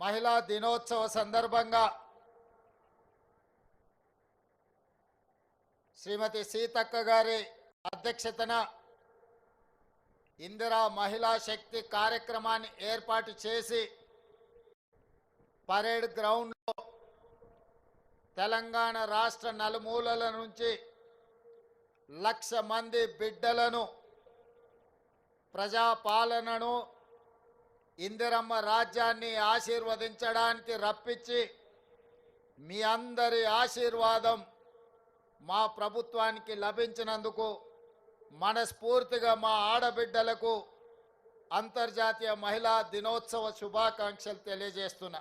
మహిళా దినోత్సవ సందర్భంగా శ్రీమతి సీతక్క గారి అధ్యక్షతన ఇందిరా మహిళా శక్తి కార్యక్రమాన్ని ఏర్పాటు చేసి పరేడ్ గ్రౌండ్లో తెలంగాణ రాష్ట్ర నలుమూలల నుంచి 1,00,000 మంది బిడ్డలను ప్రజాపాలనను ఇందిరమ్మ రాజ్యాన్ని ఆశీర్వదించడానికి రప్పించి మీ అందరి ఆశీర్వాదం మా ప్రభుత్వానికి లభించినందుకు మనస్ఫూర్తిగా మా ఆడబిడ్డలకు అంతర్జాతీయ మహిళా దినోత్సవ శుభాకాంక్షలు తెలియజేస్తున్నా.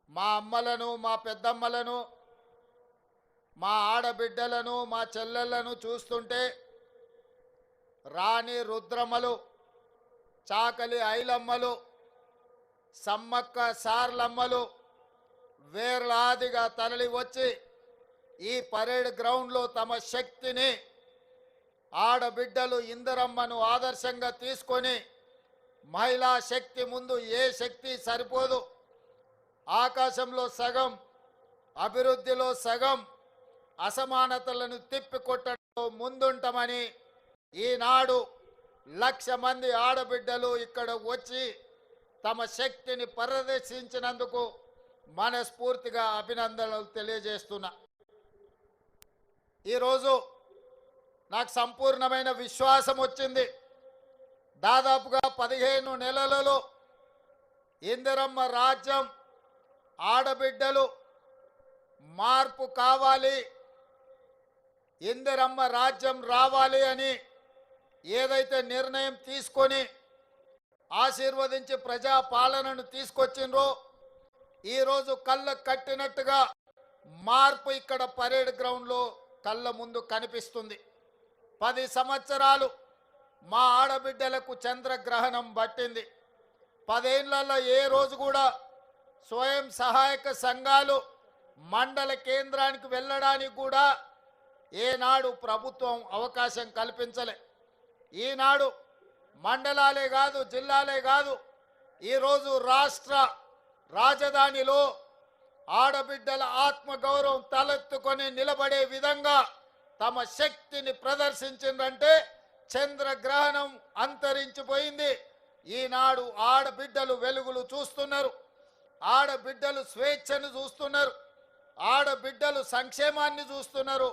మా అమ్మలను, మా పెద్దమ్మలను, మా ఆడబిడ్డలను, మా చెల్లెళ్లను చూస్తుంటే రాణి రుద్రమ్మలు, చాకలి ఐలమ్మలు, సమ్మక్క సార్లమ్మలు వేర్లాదిగా తరలి వచ్చి ఈ పరేడ్ గ్రౌండ్లో తమ శక్తిని ఆడబిడ్డలు ఇందిరమ్మను ఆదర్శంగా తీసుకొని మహిళా శక్తి ముందు ఏ శక్తి సరిపోదు, ఆకాశంలో సగం, అభివృద్ధిలో సగం, అసమానతలను తిప్పికొట్టడంలో ముందుంటామని ఈనాడు 1,00,000 మంది ఆడబిడ్డలు ఇక్కడ వచ్చి తమ శక్తిని ప్రదర్శించినందుకు మనస్ఫూర్తిగా అభినందనలు తెలియజేస్తున్నా. ఈరోజు నాకు సంపూర్ణమైన విశ్వాసం వచ్చింది. దాదాపుగా 15 నెలలలో ఇందిరమ్మ రాజ్యం ఆడబిడ్డలు మార్పు కావాలి, ఇందిరమ్మ రాజ్యం రావాలి అని ఏదైతే నిర్ణయం తీసుకొని ఆశీర్వదించి ప్రజాపాలనను తీసుకొచ్చిండ్రో ఈరోజు కళ్ళ కట్టినట్టుగా మార్పు ఇక్కడ పరేడ్ గ్రౌండ్లో కళ్ళ ముందు కనిపిస్తుంది. 10 సంవత్సరాలు మా ఆడబిడ్డలకు చంద్రగ్రహణం పట్టింది. 10 ఏళ్లలో ఏ రోజు కూడా స్వయం సహాయక సంఘాలు మండల కేంద్రానికి వెళ్ళడానికి కూడా ఏనాడు ప్రభుత్వం అవకాశం కల్పించలే. ఈనాడు మండలాలే కాదు, జిల్లాలే కాదు, ఈరోజు రాష్ట్ర రాజధానిలో ఆడబిడ్డల ఆత్మగౌరవం తలెత్తుకొని నిలబడే విధంగా తమ శక్తిని ప్రదర్శించిందంటే చంద్రగ్రహణం అంతరించిపోయింది. ఈనాడు ఆడబిడ్డలు వెలుగులు చూస్తున్నారు, ఆడబిడ్డలు స్వేచ్ఛను చూస్తున్నారు, ఆడబిడ్డలు సంక్షేమాన్ని చూస్తున్నారు.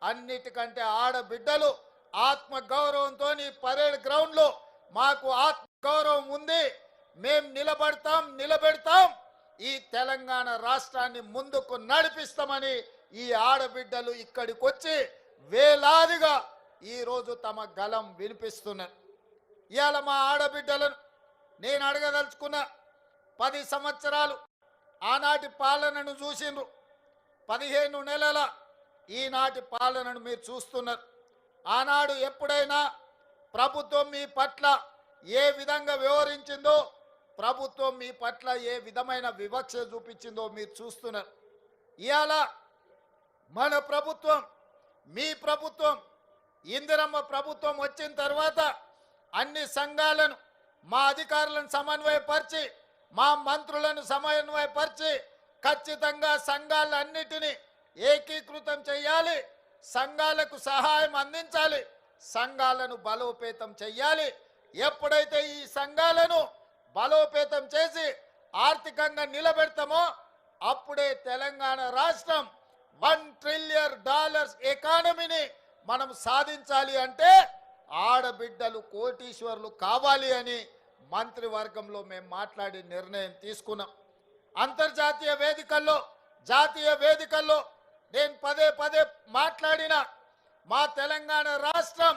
అన్నిటికంటే ఆడబిడ్డలు ఆత్మగౌరవంతో పరేడ్ గ్రౌండ్లో మాకు ఆత్మగౌరవం ఉంది, మేం నిలబెడతాం, ఈ తెలంగాణ రాష్ట్రాన్ని ముందుకు నడిపిస్తామని ఈ ఆడబిడ్డలు ఇక్కడికి వచ్చి వేలాదిగా ఈరోజు తమ గలం వినిపిస్తున్నారు. ఇవాళ మా ఆడబిడ్డలను నేను అడగదలుచుకున్న 10 సంవత్సరాలు ఆనాటి పాలనను చూసిండ్రు, 15 నెలల ఈనాటి పాలనను మీరు చూస్తున్నారు. ఆనాడు ఎప్పుడైనా ప్రభుత్వం మీ పట్ల ఏ విధంగా వ్యవహరించిందో, ప్రభుత్వం మీ పట్ల ఏ విధమైన వివక్ష చూపించిందో మీరు చూస్తున్నారు. ఇవాళ మన ప్రభుత్వం, మీ ప్రభుత్వం, ఇందిరమ్మ ప్రభుత్వం వచ్చిన తర్వాత అన్ని సంఘాలను, మా అధికారులను సమన్వయపరిచి, మా మంత్రులను సమన్వయపరిచి ఖచ్చితంగా సంఘాలన్నిటినీ ఏకీకృతం చేయాలి, సంఘాలకు సహాయం అందించాలి, సంఘాలను బలోపేతం చేయాలి. ఎప్పుడైతే ఈ సంఘాలను బలోపేతం చేసి ఆర్థికంగా నిలబెడతామో అప్పుడే తెలంగాణ రాష్ట్రం $1 ట్రిలియన్ ఎకానమీని మనం సాధించాలి. అంటే ఆడబిడ్డలు కోటీశ్వర్లు కావాలి అని మంత్రివర్గంలో మేము మాట్లాడి నిర్ణయం తీసుకున్నాం. అంతర్జాతీయ వేదికల్లో, జాతీయ వేదికల్లో నేను పదే మాట్లాడిన మా తెలంగాణ రాష్ట్రం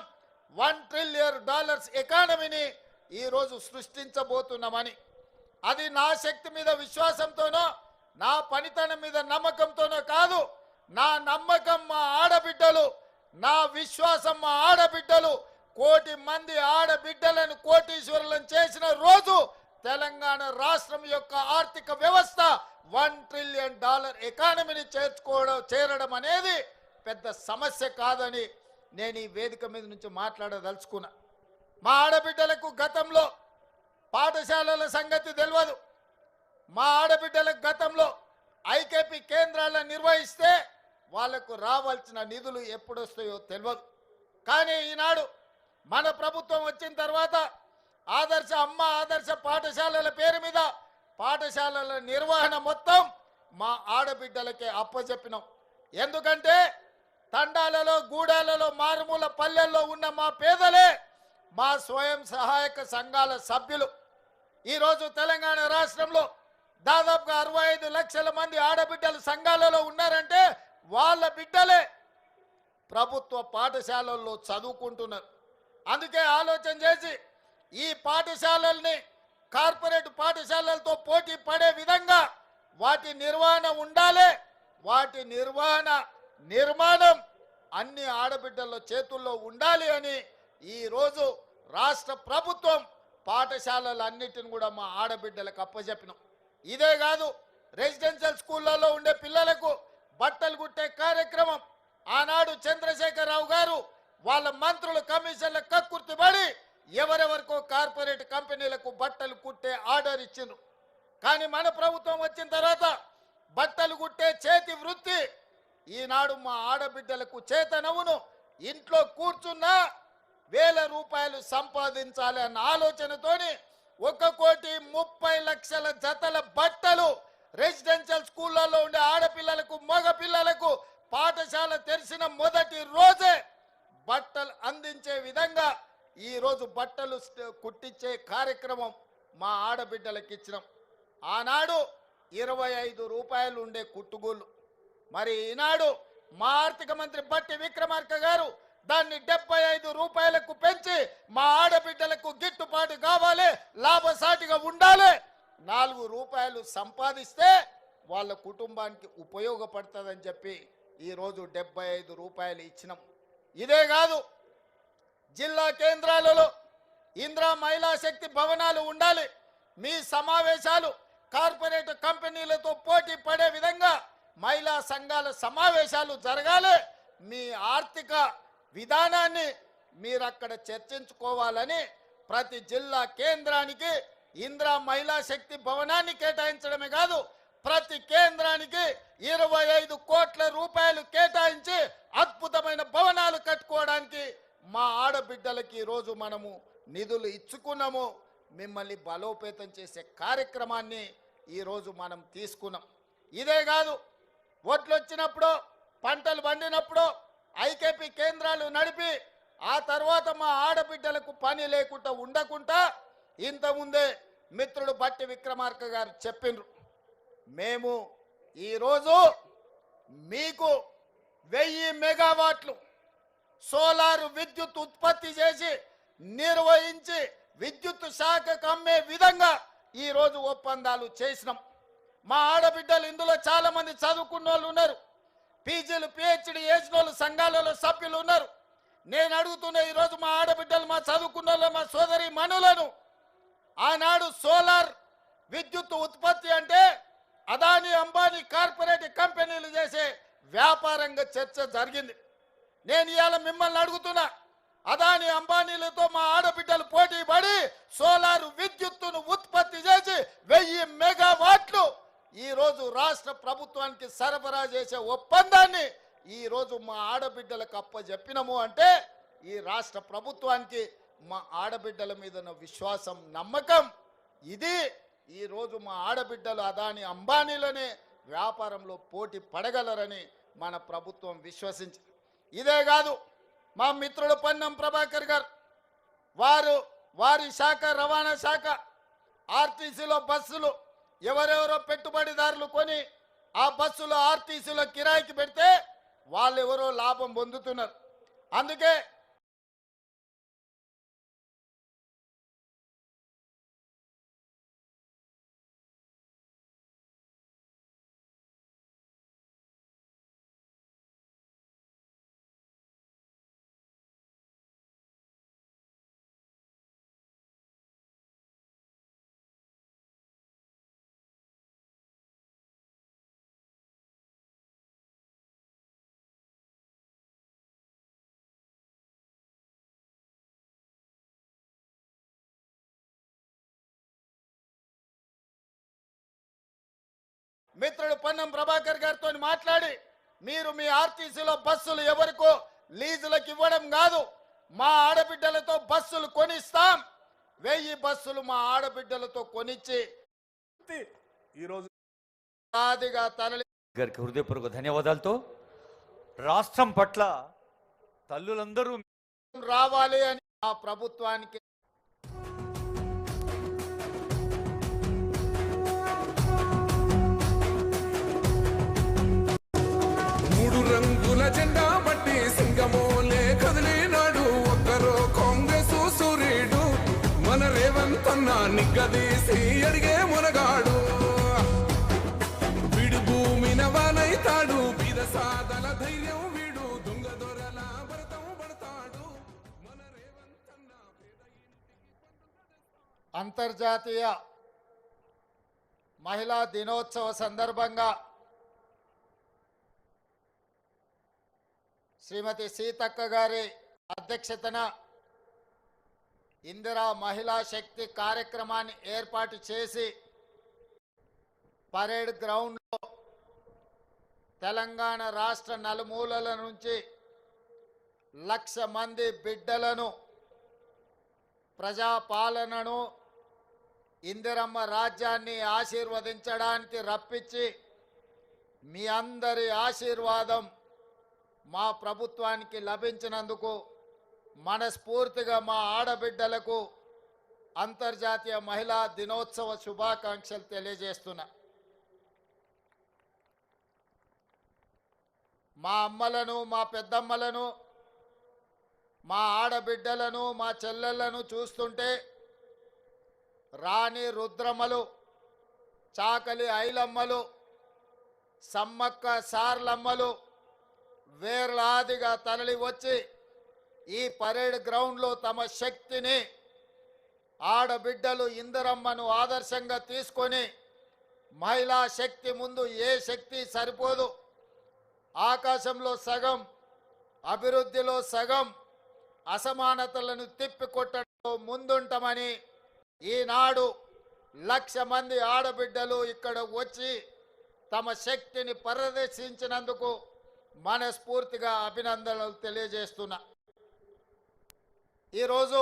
$1 ట్రిలియన్ ఎకానమీని ఈరోజు సృష్టించబోతున్నామని, అది నా శక్తి మీద విశ్వాసంతోనో, నా పనితనం మీద నమ్మకంతోనో కాదు. నా నమ్మకం మా ఆడబిడ్డలు, నా విశ్వాసం మా ఆడబిడ్డలు. 1 కోటి మంది ఆడబిడ్డలను కోటీశ్వరులను చేసిన రోజు తెలంగాణ రాష్ట్రం యొక్క ఆర్థిక వ్యవస్థ $1 ట్రిలియన్ ఎకానమీని చేరడం అనేది పెద్ద సమస్య కాదని నేను ఈ వేదిక మీద నుంచి మాట్లాడదలుచుకున్నా. మా ఆడబిడ్డలకు గతంలో పాఠశాలల సంగతి తెలియదు. మా ఆడబిడ్డలకు గతంలో ఐకేపీ కేంద్రాలను నిర్వహిస్తే వాళ్లకు రావాల్సిన నిధులు ఎప్పుడు వస్తాయో తెలియదు. కానీ ఈనాడు మన ప్రభుత్వం వచ్చిన తర్వాత ఆదర్శ పాఠశాలల పేరు మీద పాఠశాలల నిర్వహణ మొత్తం మా ఆడబిడ్డలకే అప్పచెప్పినాం. ఎందుకంటే తండాలలో, గూడాలలో, మారుమూల పల్లెల్లో ఉన్న మా పేదలే మా స్వయం సహాయక సంఘాల సభ్యులు. ఈరోజు తెలంగాణ రాష్ట్రంలో దాదాపుగా 65 లక్షల మంది ఆడబిడ్డలు సంఘాలలో ఉన్నారంటే వాళ్ళ బిడ్డలే ప్రభుత్వ పాఠశాలల్లో చదువుకుంటున్నారు. అందుకే ఆలోచన చేసి ఈ పాఠశాలల్ని కార్పొరేట్ పాఠశాలలతో పోటీ పడే విధంగా వాటి నిర్వహణ ఉండాలి. వాటి నిర్మాణం అన్ని ఆడబిడ్డల చేతుల్లో ఉండాలి అని ఈరోజు రాష్ట్ర ప్రభుత్వం పాఠశాలలన్నిటిని కూడా మా ఆడబిడ్డలకు అప్పచెప్పినాం. ఇదే కాదు, రెసిడెన్షియల్ స్కూళ్ళలో ఉండే పిల్లలకు బట్టలు కుట్టే కార్యక్రమం ఆనాడు చంద్రశేఖరరావు గారు వాళ్ళ మంత్రులు కమిషన్ల కక్కుర్తిపడి ఎవరెవరికో కార్పొరేట్ కంపెనీలకు బట్టలు కుట్టే ఆర్డర్ ఇచ్చిండ్రు. కానీ మన ప్రభుత్వం వచ్చిన తర్వాత బట్టలు కుట్టే చేతి వృత్తి ఈనాడు మా ఆడబిడ్డలకు చేతనవును. ఇంట్లో కూర్చున్నా వేల రూపాయలు సంపాదించాలి అన్న ఆలోచనతోని 1,30,00,000 జతల బట్టలు రెసిడెన్షియల్ స్కూళ్ళలో ఉండే ఆడపిల్లలకు, మగ పిల్లలకు పాఠశాల తెరిచిన మొదటి రోజే బట్టలు అందించే విధంగా ఈరోజు బట్టలు కుట్టించే కార్యక్రమం మా ఆడబిడ్డలకు ఇచ్చినాం. ఆనాడు 25 రూపాయలు ఉండే కుట్టుగూళ్ళు, మరి ఈనాడు మా ఆర్థిక మంత్రి బట్టి విక్రమార్క గారు దాన్ని 75 రూపాయలకు పెంచి మా ఆడబిడ్డలకు గిట్టుబాటు కావాలి, లాభసాటిగా ఉండాలి. 4 రూపాయలు సంపాదిస్తే వాళ్ళ కుటుంబానికి ఉపయోగపడుతుందని చెప్పి ఈరోజు 75 రూపాయలు ఇచ్చినాం. ఇదే కాదు, జిల్లా కేంద్రాలలో ఇందిరా మహిళా శక్తి భవనాలు ఉండాలి. మీ సమావేశాలు కార్పొరేట్ కంపెనీలతో పోటీ పడే విధంగా మహిళా సంఘాల సమావేశాలు జరగాలి. మీ ఆర్థిక విధానాన్ని మీరు అక్కడ చర్చించుకోవాలని ప్రతి జిల్లా కేంద్రానికి ఇందిరా మహిళా శక్తి భవనాన్ని కేటాయించడమే కాదు, ప్రతి కేంద్రానికి 25 కోట్ల రూపాయలు కేటాయించి అద్భుతమైన భవనాలు కట్టుకోవడానికి మా ఆడబిడ్డలకి ఈరోజు మనము నిధులు ఇచ్చుకున్నాము. మిమ్మల్ని బలోపేతం చేసే కార్యక్రమాన్ని ఈరోజు మనం తీసుకున్నాం. ఇదే కాదు, ఓట్లు వచ్చినప్పుడు, పంటలు పండినప్పుడు ఐకేపీ కేంద్రాలు నడిపి ఆ తర్వాత మా ఆడబిడ్డలకు పని లేకుండా ఉండకుండా ఇంతకుముందే మిత్రుడు బట్టి విక్రమార్క గారు చెప్పిండ్రు, మేము ఈరోజు మీకు 1000 మెగావాట్లు సోలార్ విద్యుత్ ఉత్పత్తి చేసి నిర్వహించి విద్యుత్ శాఖకు అమ్మే విధంగా ఈరోజు ఒప్పందాలు చేసినాం. మా ఆడబిడ్డలు ఇందులో చాలా మంది చదువుకున్న వాళ్ళు ఉన్నారు, పీజీలు పిహెచ్డి చేసిన వాళ్ళు సంఘాలలో సభ్యులు ఉన్నారు. నేను అడుగుతున్న ఈరోజు మా ఆడబిడ్డలు, మా చదువుకున్న వాళ్ళు, మా సోదరి మనులను ఆనాడు సోలార్ విద్యుత్ ఉత్పత్తి అంటే అదానీ అంబానీ కార్పొరేట్ కంపెనీలు చేసే వ్యాపారంగా చర్చ జరిగింది. నేను ఇవాళ మిమ్మల్ని అడుగుతున్నా, అదానీ అంబానీలతో మా ఆడబిడ్డలు పోటీ పడి సోలార్ విద్యుత్తును ఉత్పత్తి చేసి 1000 మెగావాట్లు ఈరోజు రాష్ట్ర ప్రభుత్వానికి సరఫరా చేసే ఒప్పందాన్ని ఈరోజు మా ఆడబిడ్డలకు అప్పచెప్పినము అంటే ఈ రాష్ట్ర ప్రభుత్వానికి మా ఆడబిడ్డల మీద విశ్వాసం, నమ్మకం. ఇది ఈరోజు మా ఆడబిడ్డలు అదానీ అంబానీలనే వ్యాపారంలో పోటీ పడగలరని మన ప్రభుత్వం విశ్వసించి, ఇదే కాదు మా మిత్రుడు పొన్నం ప్రభాకర్ గారు వారి శాఖ రవాణా శాఖ ఆర్టీసీలో బస్సులు ఎవరెవరో పెట్టుబడిదారులు కొని ఆ బస్సులు ఆర్టీసీలో కిరాయికి పెడితే వాళ్ళు ఎవరో లాభం పొందుతున్నారు. అందుకే మిత్రుడు పొన్నం ప్రభాకర్ గారితో మాట్లాడి మీరు మీ ఆర్టీసీలో బస్సులు ఎవరికో లీజులకు ఇవ్వడం కాదు, మా ఆడబిడ్డలతో బస్సులు కొనిస్తాం, 1000 బస్సులు మా ఆడబిడ్డలతో కొనిచ్చి ఈరోజు ఆదిగా తరలి గారికి హృదయపూర్వక ధన్యవాదాలతో రాష్ట్రం పట్ల తల్లులందరూ రావాలి అని ఆ ప్రభుత్వానికి మూడు రంగుల జెండా బట్టి సింగమోలే కదిలినాడు ఒక్కరో కాంగ్రెస్ సూర్యుడు మన రేవంత్ అన్న నిగ్గదీసి అడిగే మునగాడు వీడు భూమిన వానైతాడు బీద సాదల ధైర్యం వీడు దొంగ దొరల భరతం పడతాడు మన రేవంత్ అన్న అంతర్జాతీయ మహిళా దినోత్సవ సందర్భంగా శ్రీమతి సీతక్క గారి అధ్యక్షతన ఇందిరా మహిళా శక్తి కార్యక్రమాన్ని ఏర్పాటు చేసి పరేడ్ గ్రౌండ్లో తెలంగాణ రాష్ట్ర నలుమూలల నుంచి 1,00,000 మంది బిడ్డలను ప్రజాపాలనను ఇందిరమ్మ రాజ్యాన్ని ఆశీర్వదించడానికి రప్పించి మీ అందరి ఆశీర్వాదం మా ప్రభుత్వానికి లభించినందుకు మనస్ఫూర్తిగా మా ఆడబిడ్డలకు అంతర్జాతీయ మహిళా దినోత్సవ శుభాకాంక్షలు తెలియజేస్తున్నా. మా అమ్మలను, మా పెద్దమ్మలను, మా ఆడబిడ్డలను, మా చెల్లెళ్లను చూస్తుంటే రాణి రుద్రమ్మలు, చాకలి ఐలమ్మలు, సమ్మక్క సార్లమ్మలు వేలాదిగా తరలి వచ్చి ఈ పరేడ్ గ్రౌండ్లో తమ శక్తిని ఆడబిడ్డలు ఇందిరమ్మను ఆదర్శంగా తీసుకొని మహిళా శక్తి ముందు ఏ శక్తి సరిపోదు, ఆకాశంలో సగం, అభివృద్ధిలో సగం, అసమానతలను తిప్పికొట్టడంలో ముందుంటామని ఈనాడు 1,00,000 మంది ఆడబిడ్డలు ఇక్కడ వచ్చి తమ శక్తిని ప్రదర్శించినందుకు మనస్ఫూర్తిగా అభినందనలు తెలియజేస్తున్నా. ఈరోజు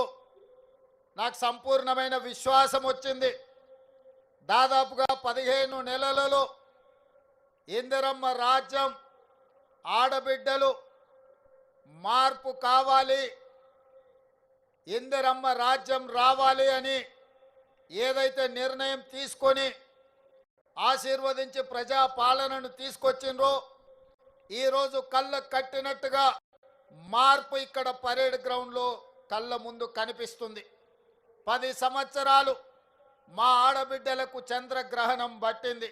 నాకు సంపూర్ణమైన విశ్వాసం వచ్చింది. దాదాపుగా 15 నెలలలో ఇందిరమ్మ రాజ్యం ఆడబిడ్డలు మార్పు కావాలి, ఇందిరమ్మ రాజ్యం రావాలి అని ఏదైతే నిర్ణయం తీసుకొని ఆశీర్వదించి ప్రజా పాలనను తీసుకొచ్చిండ్రో ఈరోజు కళ్ళ కట్టినట్టుగా మార్పు ఇక్కడ పరేడ్ గ్రౌండ్లో కళ్ళ ముందు కనిపిస్తుంది. 10 సంవత్సరాలు మా ఆడబిడ్డలకు చంద్రగ్రహణం పట్టింది.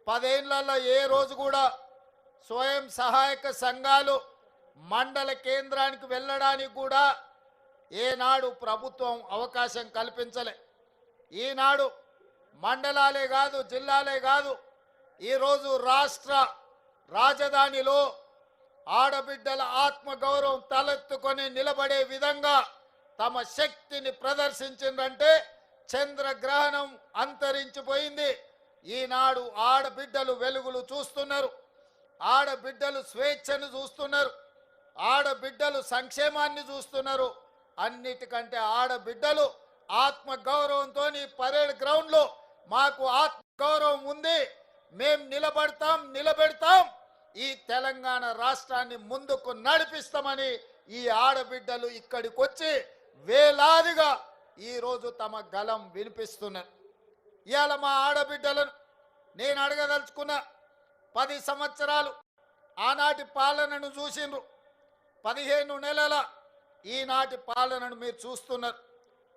10 ఏళ్లలో ఏ రోజు కూడా స్వయం సహాయక సంఘాలు మండల కేంద్రానికి వెళ్ళడానికి కూడా ఏనాడు ప్రభుత్వం అవకాశం కల్పించలే. ఈనాడు మండలాలే కాదు, జిల్లాలే కాదు, ఈరోజు రాష్ట్ర రాజధానిలో ఆడబిడ్డల ఆత్మగౌరవం తలెత్తుకొని నిలబడే విధంగా తమ శక్తిని ప్రదర్శించిందంటే చంద్రగ్రహణం అంతరించిపోయింది. ఈనాడు ఆడబిడ్డలు వెలుగులు చూస్తున్నారు, ఆడబిడ్డలు స్వేచ్ఛను చూస్తున్నారు, ఆడబిడ్డలు సంక్షేమాన్ని చూస్తున్నారు. అన్నిటికంటే ఆడబిడ్డలు ఆత్మగౌరవంతో పరేడ్ గ్రౌండ్లో మాకు ఆత్మగౌరవం ఉంది, మేం నిలబెడతాం, ఈ తెలంగాణ రాష్ట్రాన్ని ముందుకు నడిపిస్తామని ఈ ఆడబిడ్డలు ఇక్కడికి వచ్చి వేలాదిగా ఈరోజు తమ గలం వినిపిస్తున్నారు. ఇవాళ మా ఆడబిడ్డలను నేను అడగదలుచుకున్న 10 సంవత్సరాలు ఆనాటి పాలనను చూసిండ్రు, 15 నెలల ఈనాటి పాలనను మీరు చూస్తున్నారు.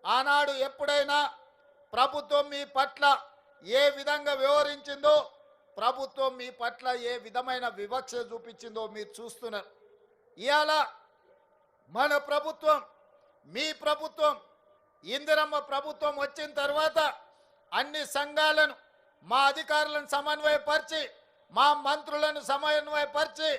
ఆనాడు ఎప్పుడైనా ప్రభుత్వం మీ పట్ల ఏ విధంగా వ్యవహరించిందో, ప్రభుత్వం మీ పట్ల ఏ విధమైన వివక్ష చూపించిందో మీరు చూస్తున్నారు. ఇవాళ మన ప్రభుత్వం, మీ ప్రభుత్వం, ఇందిరమ్మ ప్రభుత్వం వచ్చిన తర్వాత అన్ని సంఘాలను, మా అధికారులను సమన్వయపరిచి, మా మంత్రులను సమన్వయపరిచి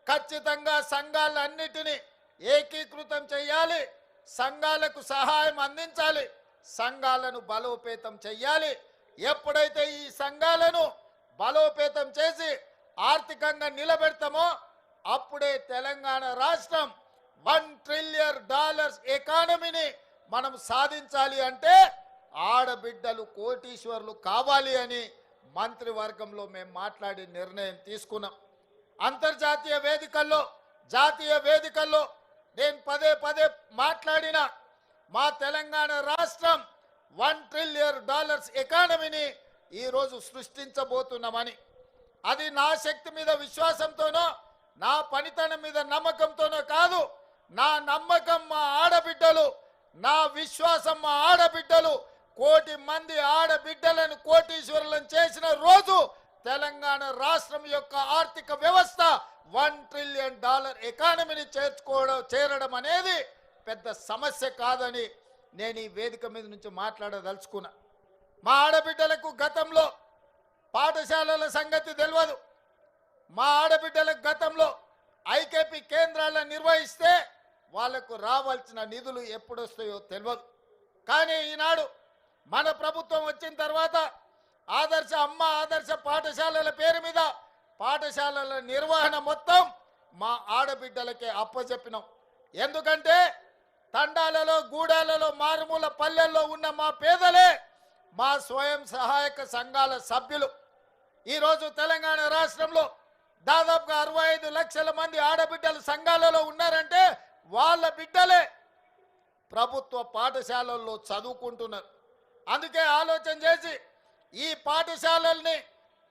ఖచ్చితంగా సంఘాలన్నిటినీ ఏకీకృతం చేయాలి, సంఘాలకు సహాయం అందించాలి, సంఘాలను బలోపేతం చేయాలి. ఎప్పుడైతే ఈ సంఘాలను బలోపేతం చేసి ఆర్థికంగా నిలబెడతామో అప్పుడే తెలంగాణ రాష్ట్రం $1 ట్రిలియన్ ఎకానమీని మనం సాధించాలి అంటే ఆడబిడ్డలు కోటీశ్వర్లు కావాలి అని మంత్రివర్గంలో మేము మాట్లాడి నిర్ణయం తీసుకున్నాం. అంతర్జాతీయ వేదికల్లో జాతీయ వేదికల్లో నేను పదే పదే మాట్లాడిన మా తెలంగాణ రాష్ట్రం $1 ట్రిలియన్ ఎకానమీని ఈరోజు సృష్టించబోతున్నామని. అది నా శక్తి మీద విశ్వాసంతోనో నా పనితనం మీద నమ్మకంతోనో కాదు. నా నమ్మకం మా ఆడబిడ్డలు, నా విశ్వాసం మా ఆడబిడ్డలు. 1 కోటి మంది ఆడబిడ్డలను కోటీశ్వరులను చేసిన రోజు తెలంగాణ రాష్ట్రం యొక్క ఆర్థిక వ్యవస్థ $1 ట్రిలియన్ ఎకానమీని చేరడం అనేది పెద్ద సమస్య కాదని నేను ఈ వేదిక మీద నుంచి మాట్లాడదలుచుకున్నా. మా ఆడబిడ్డలకు గతంలో పాఠశాలల సంగతి తెలియదు. మా ఆడబిడ్డలకు గతంలో ఐకేపీ కేంద్రాలను నిర్వహిస్తే వాళ్లకు రావాల్సిన నిధులు ఎప్పుడు వస్తాయో తెలియదు. కానీ ఈనాడు మన ప్రభుత్వం వచ్చిన తర్వాత ఆదర్శ పాఠశాలల పేరు మీద పాఠశాలల నిర్వహణ మొత్తం మా ఆడబిడ్డలకే అప్పచెప్పినాం. ఎందుకంటే తండాలలో గూడాలలో మారుమూల పల్లెల్లో ఉన్న మా పేదలే మా స్వయం సహాయక సంఘాల సభ్యులు. ఈరోజు తెలంగాణ రాష్ట్రంలో దాదాపుగా 65 లక్షల మంది ఆడబిడ్డలు సంఘాలలో ఉన్నారంటే వాళ్ళ బిడ్డలే ప్రభుత్వ పాఠశాలల్లో చదువుకుంటున్నారు. అందుకే ఆలోచన చేసి ఈ పాఠశాలల్ని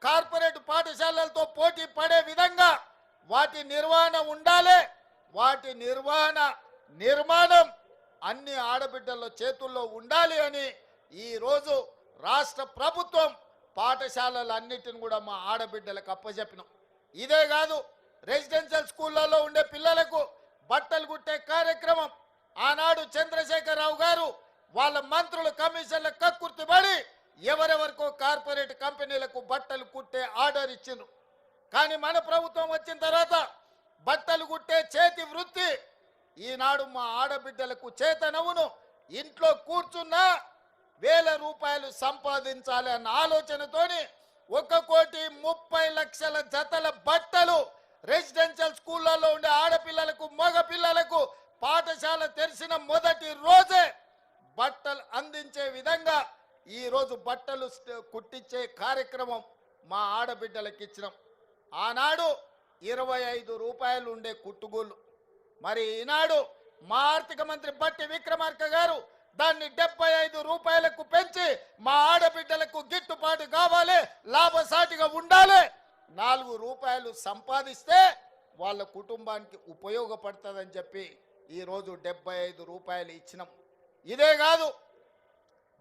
కార్పొరేట్ పాఠశాలలతో పోటీ పడే విధంగా వాటి నిర్వహణ ఉండాలి. వాటి నిర్మాణం అన్ని ఆడబిడ్డల చేతుల్లో ఉండాలి అని ఈరోజు రాష్ట్ర ప్రభుత్వం పాఠశాలలన్నిటిని కూడా మా ఆడబిడ్డలకు అప్పచెప్పినాం. ఇదే కాదు, రెసిడెన్షియల్ స్కూళ్ళలో ఉండే పిల్లలకు బట్టలు కుట్టే కార్యక్రమం ఆనాడు చంద్రశేఖరరావు గారు వాళ్ళ మంత్రులు కమిషన్ల కక్కుర్తిపడి ఎవరెవరికో కార్పొరేట్ కంపెనీలకు బట్టలు కుట్టే ఆర్డర్ ఇచ్చిండ్రు. కానీ మన ప్రభుత్వం వచ్చిన తర్వాత బట్టలు కుట్టే చేతి వృత్తి ఈనాడు మా ఆడబిడ్డలకు చేతనవును. ఇంట్లో కూర్చున్నా ₹1000 సంపాదించాలి అన్న ఆలోచనతోని 1,30,00,000 జతల బట్టలు రెసిడెన్షియల్ స్కూళ్ళలో ఉండే ఆడపిల్లలకు మగ పిల్లలకు పాఠశాల తెరిచిన మొదటి రోజే బట్టలు అందించే విధంగా ఈరోజు బట్టలు కుట్టించే కార్యక్రమం మా ఆడబిడ్డలకు ఇచ్చినాం. ఆనాడు ₹25 ఉండే కుట్టుగూళ్ళు, మరి ఈనాడు మా ఆర్థిక మంత్రి బట్టి విక్రమార్క గారు దాన్ని ₹75 పెంచి మా ఆడబిడ్డలకు గిట్టుబాటు కావాలి, లాభసాటిగా ఉండాలి. ₹4 సంపాదిస్తే వాళ్ళ కుటుంబానికి ఉపయోగపడుతుందని చెప్పి ఈరోజు ₹75 ఇచ్చినాం. ఇదే కాదు,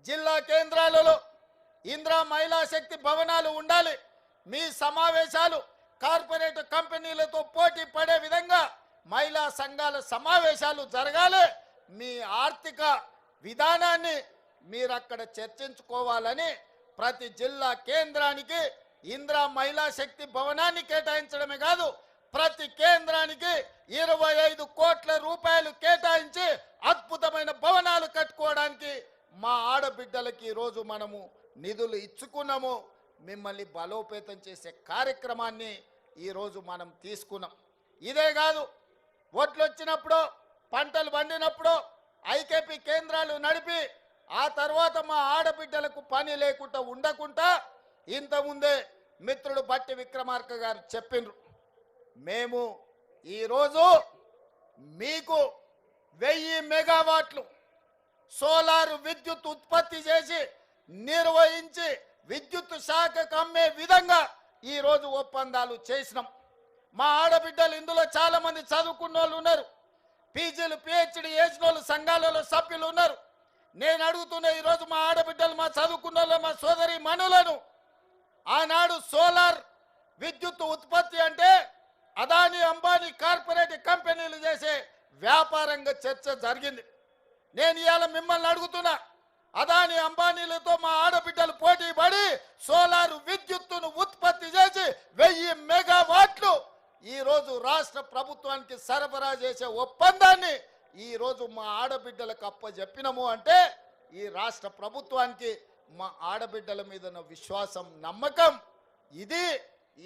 జిల్లా కేంద్రాలలో ఇందిరా మహిళా శక్తి భవనాలు ఉండాలి. మీ సమావేశాలు కార్పొరేట్ కంపెనీలతో పోటీ పడే విధంగా మహిళా సంఘాల సమావేశాలు జరగాలి. మీ ఆర్థిక విధానాన్ని మీరు అక్కడ చర్చించుకోవాలని ప్రతి జిల్లా కేంద్రానికి ఇందిరా మహిళా శక్తి భవనాన్ని కేటాయించడమే కాదు, ప్రతి కేంద్రానికి ₹25 కోట్ల కేటాయించి అద్భుతమైన భవనాలు కట్టుకోవడానికి మా ఆడబిడ్డలకి ఈరోజు మనము నిధులు ఇచ్చుకున్నాము. మిమ్మల్ని బలోపేతం చేసే కార్యక్రమాన్ని ఈరోజు మనం తీసుకున్నాం. ఇదే కాదు, ఓట్లు వచ్చినప్పుడు పంటలు పండినప్పుడు ఐకేపీ కేంద్రాలు నడిపి ఆ తర్వాత మా ఆడబిడ్డలకు పని లేకుండా ఉండకుండా ఇంతకుముందే మిత్రుడు బట్టి విక్రమార్క గారు చెప్పిండ్రు, మేము ఈరోజు మీకు 1000 మెగావాట్లు సోలార్ విద్యుత్ ఉత్పత్తి చేసి నిర్వహించి విద్యుత్ శాఖకు అమ్మే విధంగా ఈరోజు ఒప్పందాలు చేసినాం. మా ఆడబిడ్డలు ఇందులో చాలా మంది చదువుకున్న వాళ్ళు ఉన్నారు, పీజీలు పిహెచ్డి చేసిన వాళ్ళు సంఘాలలో సభ్యులు ఉన్నారు. నేను అడుగుతున్నా ఈరోజు మా ఆడబిడ్డలు, మా చదువుకున్న వాళ్ళు, మా సోదరి మనులను ఆనాడు సోలార్ విద్యుత్ ఉత్పత్తి అంటే అదాని అంబానీ కార్పొరేట్ కంపెనీలు చేసే వ్యాపారంగా చర్చ జరిగింది. నేను ఇవాళ మిమ్మల్ని అడుగుతున్నా, అదాని అంబానీలతో మా ఆడబిడ్డలు పోటీ పడి సోలార్ విద్యుత్తును ఉత్పత్తి చేసి 1000 మెగావాట్లు ఈరోజు రాష్ట్ర ప్రభుత్వానికి సరఫరా చేసే ఒప్పందాన్ని ఈరోజు మా ఆడబిడ్డలకు అప్పచెప్పినము అంటే ఈ రాష్ట్ర ప్రభుత్వానికి మా ఆడబిడ్డల మీద ఉన్న విశ్వాసం, నమ్మకం ఇది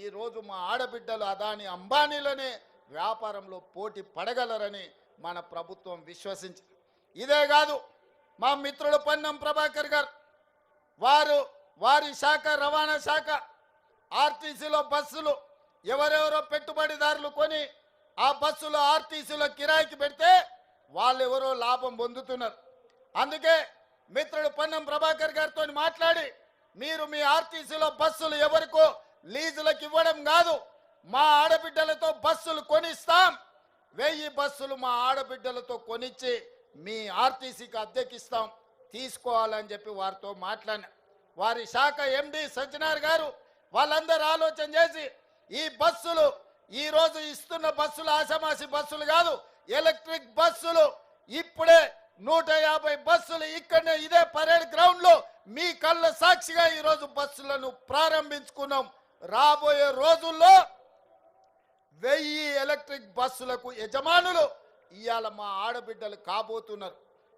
ఈరోజు మా ఆడబిడ్డలు అదాని అంబానీలనే వ్యాపారంలో పోటీ పడగలరని మన ప్రభుత్వం విశ్వసించి, ఇదే కాదు మా మిత్రుడు పొన్నం ప్రభాకర్ గారు వారి శాఖ రవాణా శాఖ ఆర్టీసీలో బస్సులు ఎవరెవరో పెట్టుబడిదారులు కొని ఆ బస్సులు ఆర్టీసీలో కిరాయికి పెడితే వాళ్ళు ఎవరో లాభం పొందుతున్నారు. అందుకే మిత్రుడు పొన్నం ప్రభాకర్ గారితో మాట్లాడి, మీరు మీ ఆర్టీసీలో బస్సులు ఎవరికో లీజులకు ఇవ్వడం కాదు, మా ఆడబిడ్డలతో బస్సులు కొనిస్తాం, 1000 బస్సులు మా ఆడబిడ్డలతో కొనిచ్చి మీ ఆర్టీసీకి అద్దెకిస్తాం, తీసుకోవాలని చెప్పి వారితో మాట్లాడిన వారి శాఖ ఎండి సజ్జనార్ గారు వాళ్ళందరూ ఆలోచన చేసి ఈ బస్సులు ఈ రోజు ఇస్తున్న బస్సులు ఆషామాషి బస్సులు కాదు, ఎలక్ట్రిక్ బస్సులు ఇప్పుడే 150 బస్సులు ఇక్కడనే ఇదే పరేడ్ గ్రౌండ్ లో మీ కళ్ళ సాక్షిగా ఈ రోజు బస్సులను ప్రారంభించుకున్నాం. రాబోయే రోజుల్లో 1000 ఎలక్ట్రిక్ బస్సులకు యజమానులు ఇవాళ మా ఆడబిడ్డలు కాబోతున్నారు.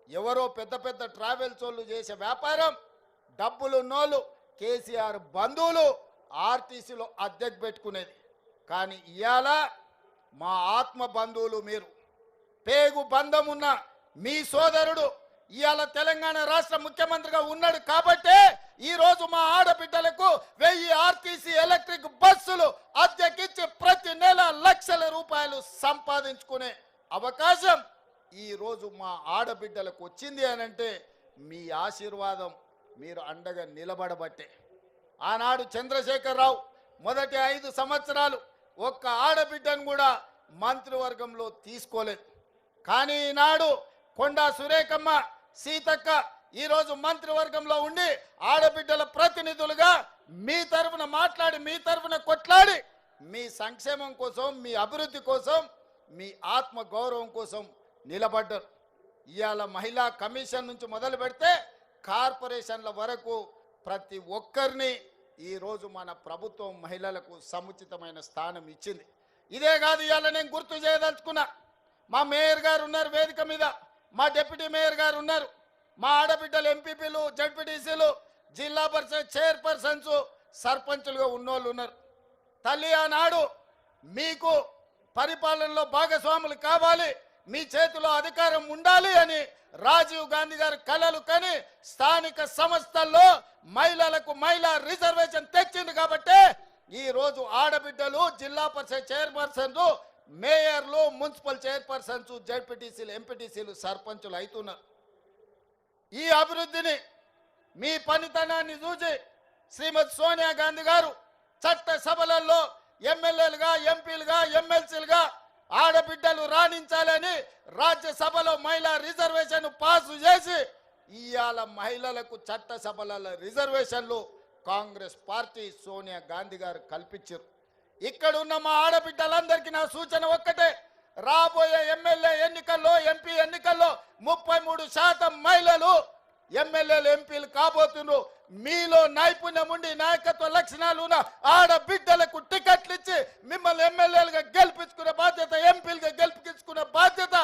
ఎవరో పెద్ద పెద్ద ట్రావెల్స్ వాళ్ళు చేసే వ్యాపారం, డబ్బులున్నోళ్ళు కేసీఆర్ బంధువులు ఆర్టీసీలో అద్దెకు పెట్టుకునేది. కానీ ఇవాళ మా ఆత్మ బంధువులు మీరు, పేగు బంధం ఉన్న మీ సోదరుడు ఇవాళ తెలంగాణ రాష్ట్ర ముఖ్యమంత్రిగా ఉన్నాడు కాబట్టే ఈరోజు మా ఆడబిడ్డలకు 1000 ఆర్టీసీ ఎలక్ట్రిక్ బస్సులు అద్దెకిచ్చి ప్రతి నెల లక్షల రూపాయలు సంపాదించుకునే అవకాశం ఈరోజు మా ఆడబిడ్డలకు వచ్చింది అనంటే మీ ఆశీర్వాదం, మీరు అండగా నిలబడబట్టే. ఆనాడు చంద్రశేఖరరావు మొదటి 5 సంవత్సరాలు ఒక్క ఆడబిడ్డను కూడా మంత్రివర్గంలో తీసుకోలేదు. కానీ ఈనాడు కొండా సురేఖమ్మ, సీతక్క ఈరోజు మంత్రివర్గంలో ఉండి ఆడబిడ్డల ప్రతినిధులుగా మీ తరఫున మాట్లాడి, మీ తరఫున కొట్లాడి, మీ సంక్షేమం కోసం, మీ అభివృద్ధి కోసం, మీ ఆత్మ గౌరవం కోసం నిలబడ్డారు. ఇవాళ మహిళా కమిషన్ నుంచి మొదలు పెడితే కార్పొరేషన్ల వరకు ప్రతి ఒక్కరిని ఈరోజు మన ప్రభుత్వం మహిళలకు సముచితమైన స్థానం ఇచ్చింది. ఇదే కాదు, ఇవాళ నేను గుర్తు చేయదలుచుకున్నా, మా మేయర్ గారు ఉన్నారు వేదిక మీద, మా డిప్యూటీ మేయర్ గారు ఉన్నారు, మా ఆడబిడ్డలు ఎంపీపీలు, జడ్పీటీసీలు, జిల్లా పరిషత్ చైర్పర్సన్స్, సర్పంచులుగా ఉన్నోళ్ళు ఉన్నారు. తల్లి ఆనాడు మీకు పరిపాలనలో భాగస్వాములు కావాలి, మీ చేతిలో అధికారం ఉండాలి అని రాజీవ్ గాంధీ గారు కలలు కని స్థానిక సంస్థల్లో మహిళలకు మహిళా రిజర్వేషన్ తెచ్చింది కాబట్టి ఈ రోజు ఆడబిడ్డలు జిల్లా పరిషత్ చైర్పర్సన్స్, మేయర్లు, మున్సిపల్ చైర్పర్సన్స్, జడ్పీటీసీలు, ఎంపీటీసీలు, సర్పంచులు అవుతున్నారు. ఈ అభివృద్ధిని, మీ పనితనాన్ని చూసి శ్రీమతి సోనియా గాంధీ గారు చట్ట సభలలో ఎమ్మెల్యేలుగా, ఎంపీలుగా, ఎమ్మెల్సీలుగా ఆడబిడ్డలు రాణించాలని రాజ్యసభలో మహిళా రిజర్వేషన్ పాసు చేసి ఇవాళ మహిళలకు చట్ట సభలలో రిజర్వేషన్లు కాంగ్రెస్ పార్టీ సోనియా గాంధీ గారు కల్పించారు. ఇక్కడ ఉన్న మా ఆడబిడ్డలందరికీ నా సూచన ఒక్కటే, రాబోయే ఎమ్మెల్యే ఎన్నికల్లో, ఎంపీ ఎన్నికల్లో 33% మహిళలు ఎమ్మెల్యేలు, ఎంపీలు కాబోతున్నారు. మీలో నైపుణ్యం ఉండి నాయకత్వ లక్షణాలు ఉన్న ఆడబిడ్డలకు టికెట్లు ఇచ్చి మిమ్మల్ని ఎమ్మెల్యేలుగా గెలిపించుకునే బాధ్యత, ఎంపీలుగా గెలిపించుకునే బాధ్యత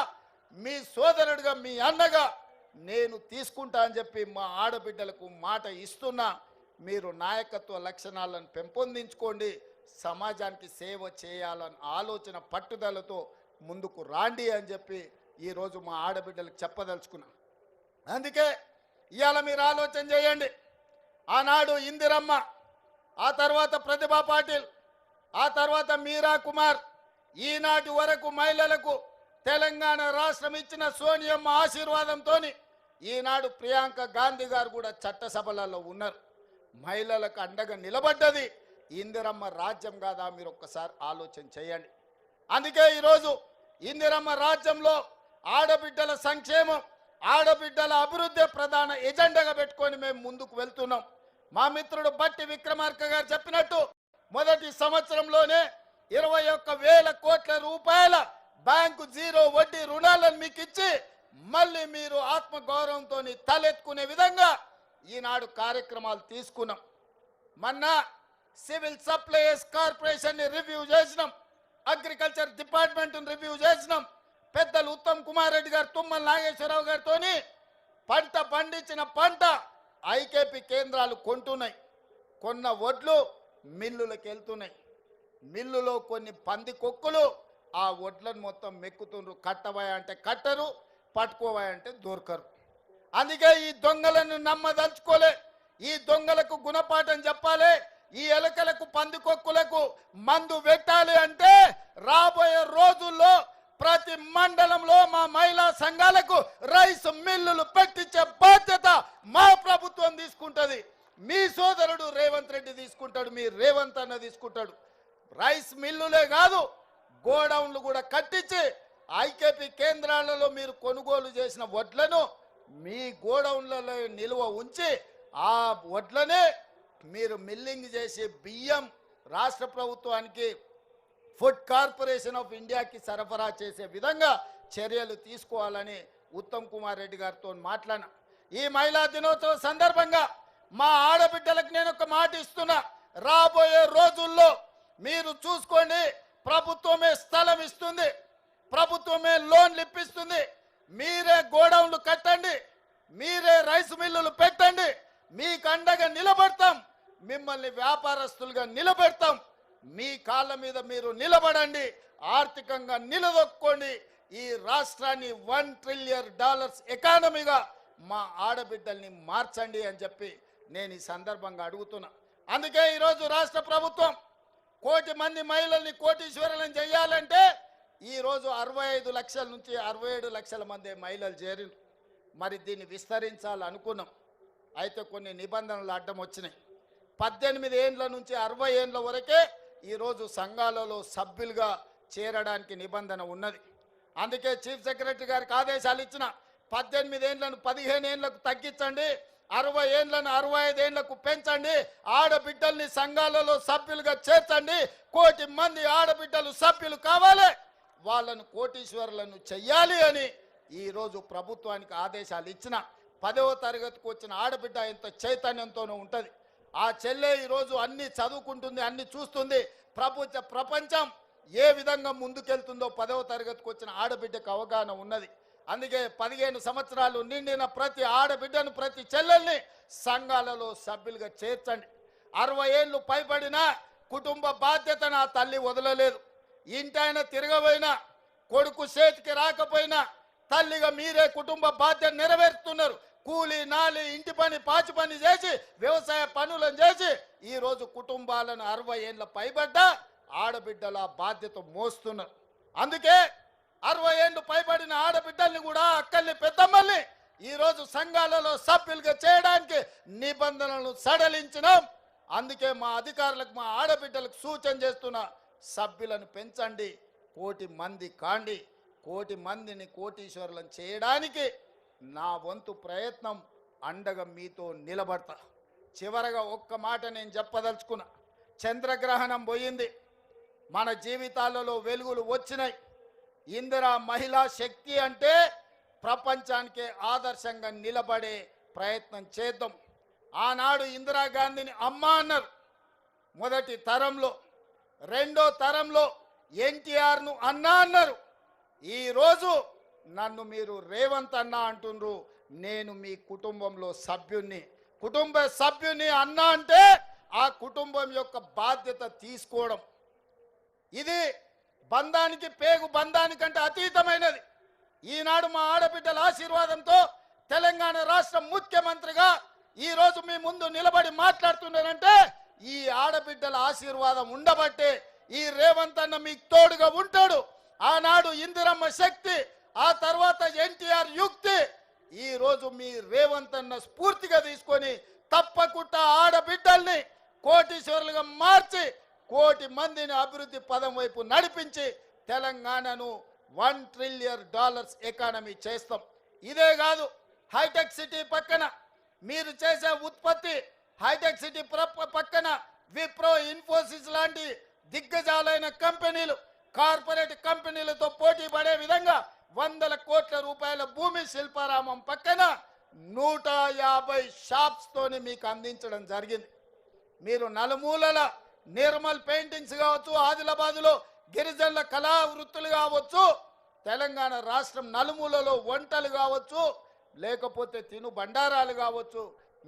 మీ సోదరుడిగా, మీ అన్నగా నేను తీసుకుంటా అని చెప్పి మా ఆడబిడ్డలకు మాట ఇస్తున్నా. మీరు నాయకత్వ లక్షణాలను పెంపొందించుకోండి, సమాజానికి సేవ చేయాలని ఆలోచన పట్టుదలతో ముందుకు రాండి అని చెప్పి ఈరోజు మా ఆడబిడ్డలకు చెప్పదలుచుకున్నా. అందుకే ఇవాళ మీరు ఆలోచన చేయండి, ఆనాడు ఇందిరమ్మ, ఆ తర్వాత ప్రతిభా పాటిల్, ఆ తర్వాత మీరా కుమార్, ఈనాటి వరకు మహిళలకు తెలంగాణ రాష్ట్రం ఇచ్చిన సోనియమ్మ ఆశీర్వాదంతో ఈనాడు ప్రియాంక గాంధీ గారు కూడా చట్టసభలలో ఉన్నారు. మహిళలకు అండగా నిలబడ్డది ఇందిరమ్మ రాజ్యం కాదా, మీరు ఒక్కసారి ఆలోచన చేయండి. అందుకే ఈరోజు ఇందిరమ్మ రాజ్యంలో ఆడబిడ్డల సంక్షేమం, ఆడబిడ్డల అభివృద్ధి ప్రధాన ఎజెండాగా పెట్టుకొని మేము ముందుకు వెళ్తున్నాం. మా మిత్రుడు బట్టి విక్రమార్క గారు చెప్పినట్టు మొదటి సంవత్సరంలోనే 21,000 కోట్ల రూపాయల బ్యాంకు జీరో వడ్డీ రుణాలను మీకు ఇచ్చి మళ్ళీ మీరు ఆత్మగౌరవంతో తలెత్తుకునే విధంగా ఈనాడు కార్యక్రమాలు తీసుకున్నాం. మొన్న సివిల్ సప్లైస్ కార్పొరేషన్ రివ్యూ చేసినాం, అగ్రికల్చర్ డిపార్ట్మెంట్ రివ్యూ చేసినాం. పెద్దలు ఉత్తమ్ కుమార్ రెడ్డి గారు, తుమ్మల నాగేశ్వరరావు గారితో పంట పండించిన పంట ఐకేపీ కేంద్రాలు కొంటున్నాయి. కొన్న వడ్లు మిల్లులకు వెళ్తున్నాయి. మిల్లులో కొన్ని పంది కొక్కులు ఆ వడ్లను మొత్తం మెక్కుతుండ్రు. కట్టవాయ అంటే కట్టరు, పట్టుకోవాయ అంటే దొరకరు. అందుకే ఈ దొంగలను నమ్మదలుచుకోలే. ఈ దొంగలకు గుణపాఠం చెప్పాలి. ఈ ఎలకలకు పందికొక్కులకు మందు పెట్టాలి అంటే రాబోయే రోజుల్లో ప్రతి మండలంలో మా మహిళా సంఘాలకు రైస్ మిల్లులు పెట్టించే బాధ్యత మా ప్రభుత్వం తీసుకుంటది. మీ సోదరుడు రేవంత్ రెడ్డి తీసుకుంటాడు, మీ రేవంత్ అన్న తీసుకుంటాడు. రైస్ మిల్లులే కాదు, గోడౌన్లు కూడా కట్టించి ఐకేపీ కేంద్రాలలో మీరు కొనుగోలు చేసిన వడ్లను మీ గోడౌన్లలో నిల్వ ఉంచి ఆ వడ్లనే మీరు మిల్లింగ్ చేసి బియ్యం రాష్ట్ర ప్రభుత్వానికి ఫుడ్ కార్పొరేషన్ ఆఫ్ ఇండియాకి సరఫరా చేసే విధంగా చర్యలు తీసుకోవాలని ఉత్తమ్ కుమార్ రెడ్డి గారితో మాట్లాడినా. ఈ మహిళా దినోత్సవ సందర్భంగా మా ఆడబిడ్డలకు నేను ఒక మాట ఇస్తున్నా. రాబోయే రోజుల్లో మీరు చూసుకోండి, ప్రభుత్వమే స్థలం ఇస్తుంది, ప్రభుత్వమే లోన్లు ఇప్పిస్తుంది. మీరే గోడౌన్లు కట్టండి, మీరే రైస్ మిల్లులు పెట్టండి, మీకు అండగా నిలబడతాం, మిమ్మల్ని వ్యాపారస్తులుగా నిలబెడతాం. మీ కాళ్ళ మీద మీరు నిలబడండి, ఆర్థికంగా నిలదొక్కోండి. ఈ రాష్ట్రాన్ని $1 ట్రిలియన్ ఎకానమీగా మా ఆడబిడ్డల్ని మార్చండి అని చెప్పి నేను ఈ సందర్భంగా అడుగుతున్నా. అందుకే ఈరోజు రాష్ట్ర ప్రభుత్వం 1 కోటి మంది మహిళల్ని కోటీశ్వరులను చేయాలంటే ఈరోజు 65 లక్షల నుంచి 67 లక్షల మంది మహిళలు చేరిండ్రు. మరి దీన్ని విస్తరించాలనుకున్నాం. అయితే కొన్ని నిబంధనలు అడ్డం వచ్చినాయి. 18 ఏండ్ల నుంచి 60 ఏండ్ల వరకే ఈరోజు సంఘాలలో సభ్యులుగా చేరడానికి నిబంధన ఉన్నది. అందుకే చీఫ్ సెక్రటరీ గారికి ఆదేశాలు ఇచ్చిన 18 ఏండ్లను 15 ఏండ్లకు తగ్గించండి, 60 ఏండ్లను 65 ఏండ్లకు పెంచండి, ఆడబిడ్డల్ని సంఘాలలో సభ్యులుగా చేర్చండి. 1 కోటి మంది ఆడబిడ్డలు సభ్యులు కావాలి, వాళ్ళను కోటీశ్వరులను చెయ్యాలి అని ఈరోజు ప్రభుత్వానికి ఆదేశాలు ఇచ్చిన. 10వ తరగతికి వచ్చిన ఆడబిడ్డ ఎంత చైతన్యంతోనూ ఉంటుంది. ఆ చెల్లె ఈరోజు అన్ని చదువుకుంటుంది, అన్ని చూస్తుంది. ప్రపంచం ఏ విధంగా ముందుకెళ్తుందో 10వ తరగతికి వచ్చిన ఆడబిడ్డకు అవగాహన ఉన్నది. అందుకే 15 సంవత్సరాలు నిండిన ప్రతి ఆడబిడ్డను, ప్రతి చెల్లెల్ని సంఘాలలో సభ్యులుగా చేర్చండి. 60 ఏళ్ళు పైబడిన కుటుంబ బాధ్యతను ఆ తల్లి వదలలేదు. ఇంటైన తిరగబోయినా, కొడుకు చేతికి రాకపోయినా తల్లిగా మీరే కుటుంబ బాధ్యత నెరవేరుస్తున్నారు. కూలి నాలి ఇంటి పని పాచి పని చేసి వ్యవసాయ పనులను చేసి ఈరోజు కుటుంబాలను 60 ఏళ్ళ పైబడ్డ ఆడబిడ్డల బాధ్యత మోస్తున్నారు. అందుకే 60 ఏళ్ళు పైబడిన ఆడబిడ్డల్ని కూడా అక్కల్ని పెద్దమ్మల్ని ఈరోజు సంఘాలలో సభ్యులుగా చేయడానికి నిబంధనలను సడలించినాం. అందుకే మా అధికారులకు, మా ఆడబిడ్డలకు సూచన చేస్తున్నా, సభ్యులను పెంచండి, 1 కోటి మంది కాండి. 1 కోటి మందిని కోటీశ్వరులను చేయడానికి నా వంతు ప్రయత్నం, అండగా మీతో నిలబడతా. చివరగా ఒక్క మాట నేను చెప్పదలుచుకున్నా. చంద్రగ్రహణం పోయింది, మన జీవితాలలో వెలుగులు వచ్చినాయి. ఇందిరా మహిళా శక్తి అంటే ప్రపంచానికే ఆదర్శంగా నిలబడే ప్రయత్నం చేద్దాం. ఆనాడు ఇందిరాగాంధీని అమ్మ అన్నారు మొదటి తరంలో, రెండో తరంలో ఎన్టీఆర్ను అన్న అన్నారు. ఈరోజు నన్ను మీరు రేవంత్ అన్న అంటుండ్రు. నేను మీ కుటుంబంలో సభ్యుణ్ణి, కుటుంబ సభ్యుని అన్న అంటే ఆ కుటుంబం యొక్క బాధ్యత తీసుకోవడం. ఇది బంధానికి, పేగు బంధానికంటే అతీతమైనది. ఈనాడు మా ఆడబిడ్డల ఆశీర్వాదంతో తెలంగాణ రాష్ట్ర ముఖ్యమంత్రిగా ఈరోజు మీ ముందు నిలబడి మాట్లాడుతున్నారంటే ఈ ఆడబిడ్డల ఆశీర్వాదం ఉండబట్టే ఈ రేవంత్ అన్న మీకు తోడుగా ఉంటాడు. ఆనాడు ఇందిరమ్మ శక్తి, ఆ తర్వాత ఎన్టీఆర్ యుక్తి, ఈరోజు మీ రేవంత్ అన్న స్ఫూర్తిగా తీసుకొని తప్పకుండా ఆడబిడ్డల్ని కోటీశ్వరులుగా మార్చి 1 కోటి మందిని అభివృద్ధి పదం వైపు నడిపించి తెలంగాణను $1 ట్రిలియన్ ఎకానమీ చేస్తాం. ఇదే కాదు, హైటెక్ సిటీ పక్కన మీరు చేసే ఉత్పత్తి, హైటెక్ సిటీ పక్కన విప్రో, ఇన్ఫోసిస్ లాంటి దిగ్గజాలైన కంపెనీలు, కార్పొరేట్ కంపెనీలతో పోటీ పడే విధంగా 100 కోట్ల రూపాయల భూమి శిల్పారామం పక్కన 150 షాప్స్ తోని మీకు అందించడం జరిగింది. మీరు నలుమూలల నిర్మల్ పెయింటింగ్స్ కావచ్చు, ఆదిలాబాదులో గిరిజనుల కళా వృత్తులు కావచ్చు, తెలంగాణ రాష్ట్రం నలుమూలలో వంటలు కావచ్చు, లేకపోతే తిను బండారాలు కావచ్చు,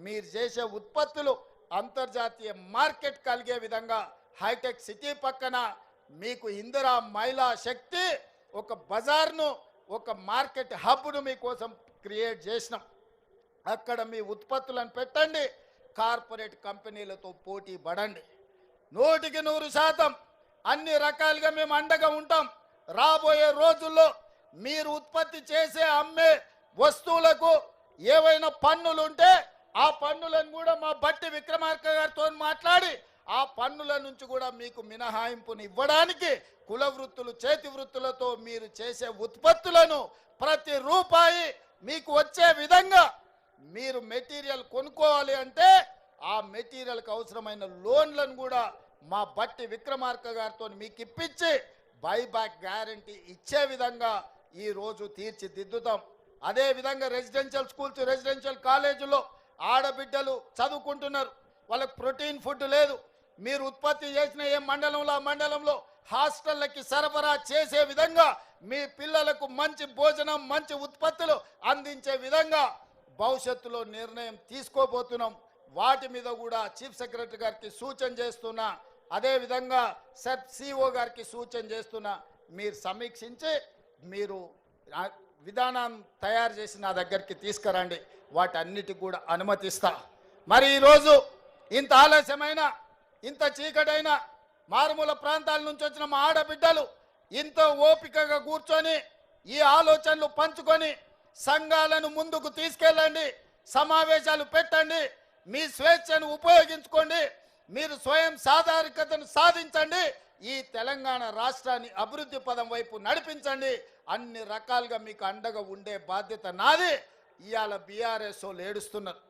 మీరు చేసే ఉత్పత్తులు అంతర్జాతీయ మార్కెట్ కలిగే విధంగా హైటెక్ సిటీ పక్కన మీకు ఇందిరా మహిళా శక్తి ఒక బజార్ను ఒక మార్కెట్ హబ్ను మీకోసం క్రియేట్ చేసినాం. అక్కడ మీ ఉత్పత్తులను పెట్టండి, కార్పొరేట్ కంపెనీలతో పోటీ పడండి. 100% అన్ని రకాలుగా మేము అండగా ఉంటాం. రాబోయే రోజుల్లో మీరు ఉత్పత్తి చేసే అమ్మే వస్తువులకు ఏవైనా పన్నులు ఉంటే ఆ పన్నులను కూడా మా బట్టి విక్రమార్క గారితో మాట్లాడి ఆ పన్నుల నుంచి కూడా మీకు మినహాయింపుని ఇవ్వడానికి కుల వృత్తులు చేతి వృత్తులతో మీరు చేసే ఉత్పత్తులను ప్రతి రూపాయి మీకు వచ్చే విధంగా మీరు మెటీరియల్ కొనుక్కోవాలి అంటే ఆ మెటీరియల్కి అవసరమైన లోన్లను కూడా మా బట్టి విక్రమార్క గారితో మీకు ఇప్పించి బైబ్యాక్ గ్యారంటీ ఇచ్చే విధంగా ఈరోజు తీర్చిదిద్దుతాం. అదేవిధంగా రెసిడెన్షియల్ స్కూల్స్ రెసిడెన్షియల్ కాలేజీలో ఆడబిడ్డలు చదువుకుంటున్నారు, వాళ్ళకి ప్రోటీన్ ఫుడ్ లేదు. మీరు ఉత్పత్తి చేసిన ఏ మండలంలో ఆ మండలంలో హాస్టళ్ళకి సరఫరా చేసే విధంగా మీ పిల్లలకు మంచి భోజనం మంచి ఉత్పత్తులు అందించే విధంగా భవిష్యత్తులో నిర్ణయం తీసుకోబోతున్నాం. వాటి మీద కూడా చీఫ్ సెక్రటరీ గారికి సూచన చేస్తున్నా, అదేవిధంగా సిఓ గారికి సూచన చేస్తున్నా. మీరు సమీక్షించి మీరు విధానం తయారు చేసి నా దగ్గరికి తీసుకురండి, వాటన్నిటికి కూడా అనుమతిస్తా. మరి ఈరోజు ఇంత ఆలస్యమైన ఇంత చీకటైన మారుమూల ప్రాంతాల నుంచి వచ్చిన మా ఆడబిడ్డలు ఇంత ఓపికగా కూర్చొని ఈ ఆలోచనలు పంచుకొని సంఘాలను ముందుకు తీసుకెళ్ళండి, సమావేశాలు పెట్టండి, మీ స్వేచ్ఛను ఉపయోగించుకోండి, మీరు స్వయం సాధారికతను సాధించండి, ఈ తెలంగాణ రాష్ట్రాన్ని అభివృద్ధి పదం వైపు నడిపించండి. అన్ని రకాలుగా మీకు అండగా ఉండే బాధ్యత నాది. ఇవాళ బీఆర్ఎస్ వాళ్ళు ఏడుస్తున్నారు.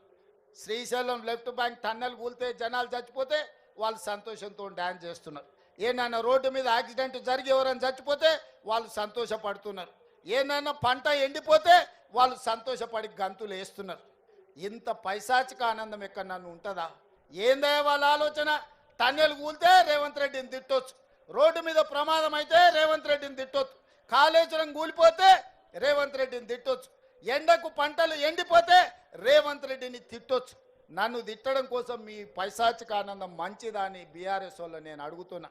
శ్రీశైలం లెఫ్ట్ బ్యాంక్ టన్నెల్ కూలితే జనాలు చచ్చిపోతే వాళ్ళు సంతోషంతో డ్యాన్స్ చేస్తున్నారు. ఏనైనా రోడ్డు మీద యాక్సిడెంట్ జరిగి ఎవరైనా చచ్చిపోతే వాళ్ళు సంతోషపడుతున్నారు. ఏనైనా పంట ఎండిపోతే వాళ్ళు సంతోషపడి గంతులు వేస్తున్నారు. ఇంత పైశాచిక ఆనందం ఎక్కడ నన్ను ఉంటుందా? ఏందే వాళ్ళ ఆలోచన? టన్నెల్ కూలితే రేవంత్ రెడ్డిని తిట్టొచ్చు, రోడ్డు మీద ప్రమాదం అయితే రేవంత్ రెడ్డిని తిట్టొచ్చు, కాళేశ్వరం కూలిపోతే రేవంత్ రెడ్డిని తిట్టొచ్చు, ఎండకు పంటలు ఎండిపోతే రేవంత్ రెడ్డిని తిట్టొచ్చు. నన్ను తిట్టడం కోసం మీ పైశాచిక ఆనందం మంచిదా అని బీఆర్ఎస్ వాళ్ళు నేను అడుగుతున్నా.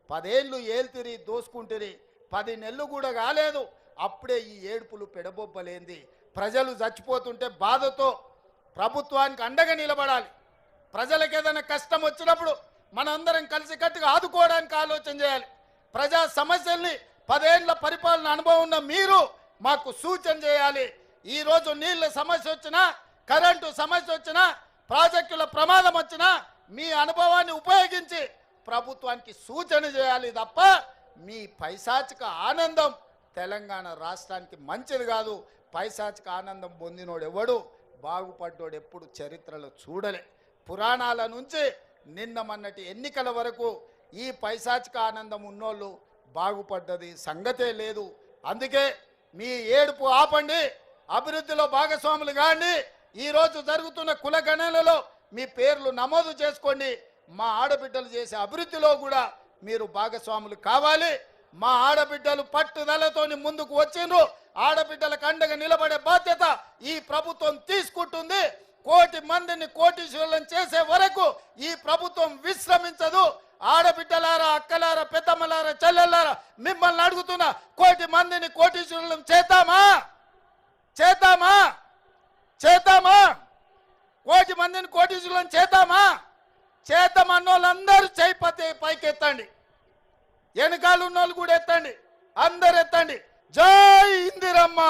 10 ఏళ్ళు ఏల్తిరి దోసుకుంటురి, 10 నెలలు కూడా కాలేదు, అప్పుడే ఈ ఏడుపులు పెడబొబ్బలేంది? ప్రజలు చచ్చిపోతుంటే బాధతో ప్రభుత్వానికి అండగా నిలబడాలి. ప్రజలకు ఏదైనా కష్టం వచ్చినప్పుడు మనందరం కలిసికట్టుగా ఆదుకోవడానికి ఆలోచన చేయాలి. ప్రజా సమస్యల్ని 10 ఏళ్ల పరిపాలన అనుభవం ఉన్న మీరు మాకు సూచన చేయాలి. ఈరోజు నీళ్ళ సమస్య వచ్చినా, కరెంటు సమస్య వచ్చినా, ప్రాజెక్టుల ప్రమాదం వచ్చినా మీ అనుభవాన్ని ఉపయోగించి ప్రభుత్వానికి సూచన చేయాలి తప్ప మీ పైశాచిక ఆనందం తెలంగాణ రాష్ట్రానికి మంచిది కాదు. పైశాచిక ఆనందం పొందినోడు ఎవడు బాగుపడ్డోడు ఎప్పుడు చరిత్రలో చూడలే. పురాణాల నుంచి నిన్న మొన్నటి ఎన్నికల వరకు ఈ పైశాచిక ఆనందం ఉన్నోళ్ళు బాగుపడ్డది సంగతే లేదు. అందుకే మీ ఏడుపు ఆపండి, అభివృద్ధిలో భాగస్వాములు కాండి. ఈరోజు జరుగుతున్న కులగణనలో మీ పేర్లు నమోదు చేసుకోండి. మా ఆడబిడ్డలు చేసే అభివృద్ధిలో కూడా మీరు భాగస్వాములు కావాలి. మా ఆడబిడ్డలు పట్టుదలతోని ముందుకు వచ్చిండ్రు. ఆడబిడ్డలకు అండగా నిలబడే బాధ్యత ఈ ప్రభుత్వం తీసుకుంటుంది. 1,00,00,000 మందిని కోటీశ్వరులను చేసే వరకు ఈ ప్రభుత్వం విశ్రమించదు. ఆడబిడ్డలారా, అక్కలారా, పెద్దమ్మలారా, చెల్లెల్లారా, మిమ్మల్ని అడుగుతున్నా, 1,00,00,000 మందిని కోటీశ్వరులను చేద్దామా? చేద్దామా? చేద్దామా? 1,00,00,000 మందిని కోటీశ్వరులను చేద్దామా? చేద్దామన్న వాళ్ళందరూ చేయి పైకెత్తండి, వెనకాల ఉన్న వాళ్ళు కూడా ఎత్తండి, అందరు ఎత్తండి. జై ఇందిరమ్మ.